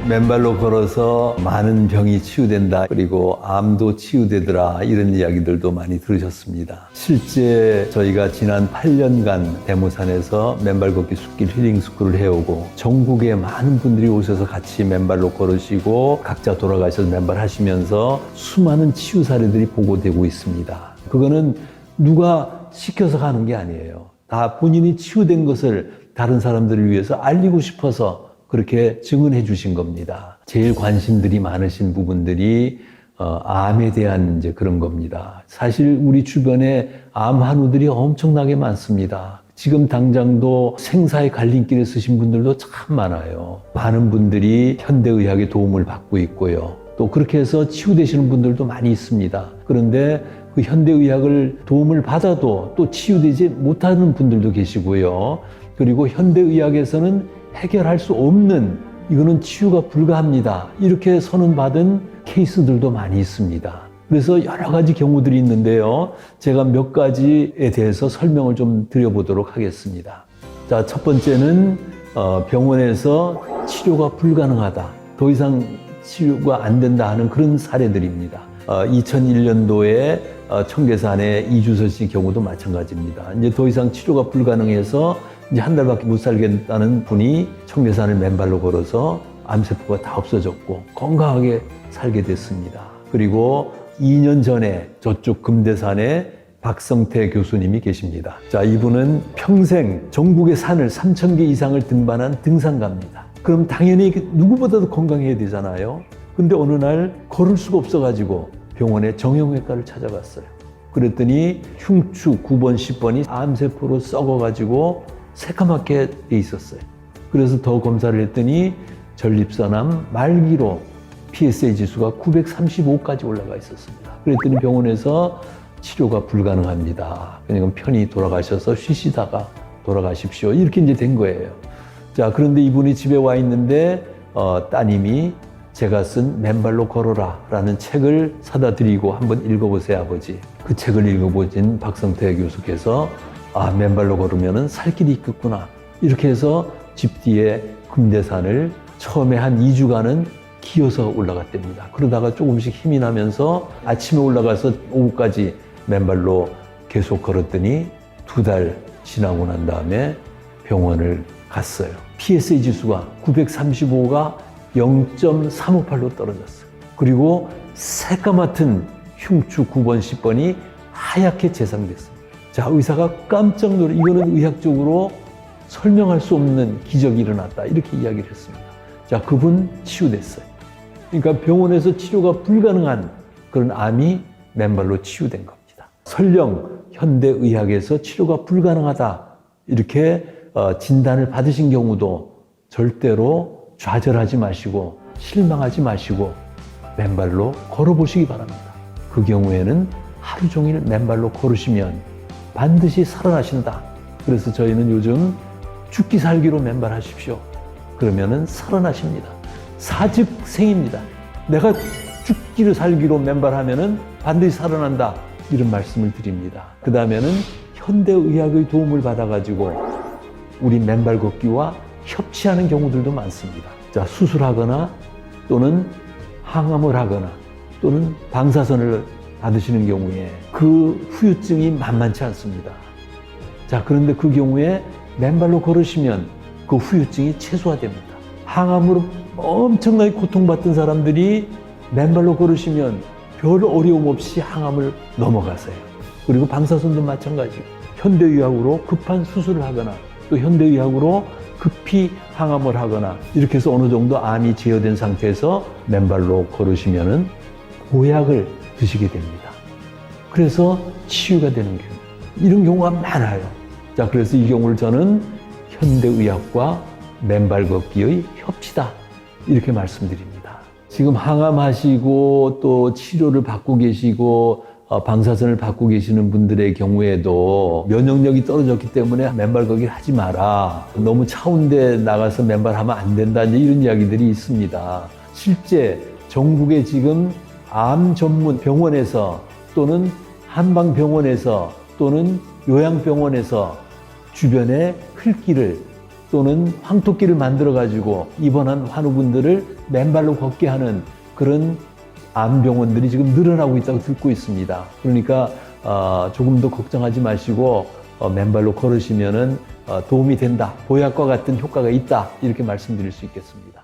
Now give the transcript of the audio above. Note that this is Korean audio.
맨발로 걸어서 많은 병이 치유된다. 그리고 암도 치유되더라. 이런 이야기들도 많이 들으셨습니다. 실제 저희가 지난 8년간 대모산에서 맨발 걷기 숲길 힐링 스쿨을 해오고 전국에 많은 분들이 오셔서 같이 맨발로 걸으시고 각자 돌아가셔서 맨발 하시면서 수많은 치유 사례들이 보고되고 있습니다. 그거는 누가 시켜서 가는 게 아니에요. 다 본인이 치유된 것을 다른 사람들을 위해서 알리고 싶어서 그렇게 증언해 주신 겁니다. 제일 관심들이 많으신 부분들이 암에 대한 이제 그런 겁니다. 사실 우리 주변에 암 환우들이 엄청나게 많습니다. 지금 당장도 생사의 갈림길에 서신 분들도 참 많아요. 많은 분들이 현대의학의 도움을 받고 있고요. 또 그렇게 해서 치유되시는 분들도 많이 있습니다. 그런데 그 현대의학을 도움을 받아도 또 치유되지 못하는 분들도 계시고요. 그리고 현대의학에서는 해결할 수 없는, 이거는 치유가 불가합니다. 이렇게 선언받은 케이스들도 많이 있습니다. 그래서 여러 가지 경우들이 있는데요. 제가 몇 가지에 대해서 설명을 좀 드려보도록 하겠습니다. 자, 첫 번째는 병원에서 치료가 불가능하다. 더 이상 치료가 안 된다 하는 그런 사례들입니다. 2001년도에 청계산의 이주서 씨 경우도 마찬가지입니다. 이제 더 이상 치료가 불가능해서 이제 한 달밖에 못 살겠다는 분이 청계산을 맨발로 걸어서 암세포가 다 없어졌고 건강하게 살게 됐습니다. 그리고 2년 전에 저쪽 금대산에 박성태 교수님이 계십니다. 자, 이분은 평생 전국의 산을 3,000개 이상을 등반한 등산가입니다. 그럼 당연히 누구보다도 건강해야 되잖아요. 근데 어느 날 걸을 수가 없어가지고 병원에 정형외과를 찾아갔어요. 그랬더니 흉추 9번, 10번이 암세포로 썩어가지고 새까맣게 돼 있었어요. 그래서 더 검사를 했더니 전립선암 말기로 PSA 지수가 935까지 올라가 있었습니다. 그랬더니 병원에서 치료가 불가능합니다. 그러니까 편히 돌아가셔서 쉬시다가 돌아가십시오. 이렇게 이제 된 거예요. 자, 그런데 이분이 집에 와 있는데 따님이 제가 쓴 맨발로 걸어라 라는 책을 사다 드리고 한번 읽어보세요, 아버지. 그 책을 읽어보신 박성태 교수께서 맨발로 걸으면 살 길이 있겠구나. 이렇게 해서 집 뒤에 금대산을 처음에 한 2주간은 기어서 올라갔답니다. 그러다가 조금씩 힘이 나면서 아침에 올라가서 오후까지 맨발로 계속 걸었더니 2달 지나고 난 다음에 병원을 갔어요. PSA 지수가 935가 0.358로 떨어졌어요. 그리고 새까맣은 흉추 9번, 10번이 하얗게 재상됐습니다. 자, 의사가 깜짝 놀래, 이거는 의학적으로 설명할 수 없는 기적이 일어났다. 이렇게 이야기를 했습니다. 자, 그분 치유됐어요. 그러니까 병원에서 치료가 불가능한 그런 암이 맨발로 치유된 겁니다. 설령 현대의학에서 치료가 불가능하다. 이렇게 진단을 받으신 경우도 절대로 좌절하지 마시고 실망하지 마시고 맨발로 걸어보시기 바랍니다. 그 경우에는 하루 종일 맨발로 걸으시면 반드시 살아나신다. 그래서 저희는 요즘 죽기 살기로 맨발하십시오. 그러면은 살아나십니다. 사즉생입니다. 내가 죽기로 살기로 맨발하면은 반드시 살아난다. 이런 말씀을 드립니다. 그 다음에는 현대의학의 도움을 받아가지고 우리 맨발 걷기와 협치하는 경우들도 많습니다. 자, 수술하거나 또는 항암을 하거나 또는 방사선을 받으시는 경우에 그 후유증이 만만치 않습니다. 자, 그런데 그 경우에 맨발로 걸으시면 그 후유증이 최소화됩니다. 항암으로 엄청나게 고통받던 사람들이 맨발로 걸으시면 별 어려움 없이 항암을 넘어가세요. 그리고 방사선도 마찬가지고 현대의학으로 급한 수술을 하거나 또 현대의학으로 급히 항암을 하거나 이렇게 해서 어느 정도 암이 제어된 상태에서 맨발로 걸으시면은 보약을 드시게 됩니다. 그래서 치유가 되는 경우, 이런 경우가 많아요. 자, 그래서 이 경우를 저는 현대의학과 맨발 걷기의 협치다 이렇게 말씀드립니다. 지금 항암하시고 또 치료를 받고 계시고 방사선을 받고 계시는 분들의 경우에도 면역력이 떨어졌기 때문에 맨발 걷기를 하지 마라. 너무 차운데 나가서 맨발하면 안 된다. 이런 이야기들이 있습니다. 실제 전국에 지금 암 전문 병원에서 또는 한방병원에서 또는 요양병원에서 주변에 흘길을 또는 황토길을 만들어 가지고 입원한 환우분들을 맨발로 걷게 하는 그런 암병원들이 지금 늘어나고 있다고 듣고 있습니다. 그러니까 조금 더 걱정하지 마시고 맨발로 걸으시면은 도움이 된다, 보약과 같은 효과가 있다, 이렇게 말씀드릴 수 있겠습니다.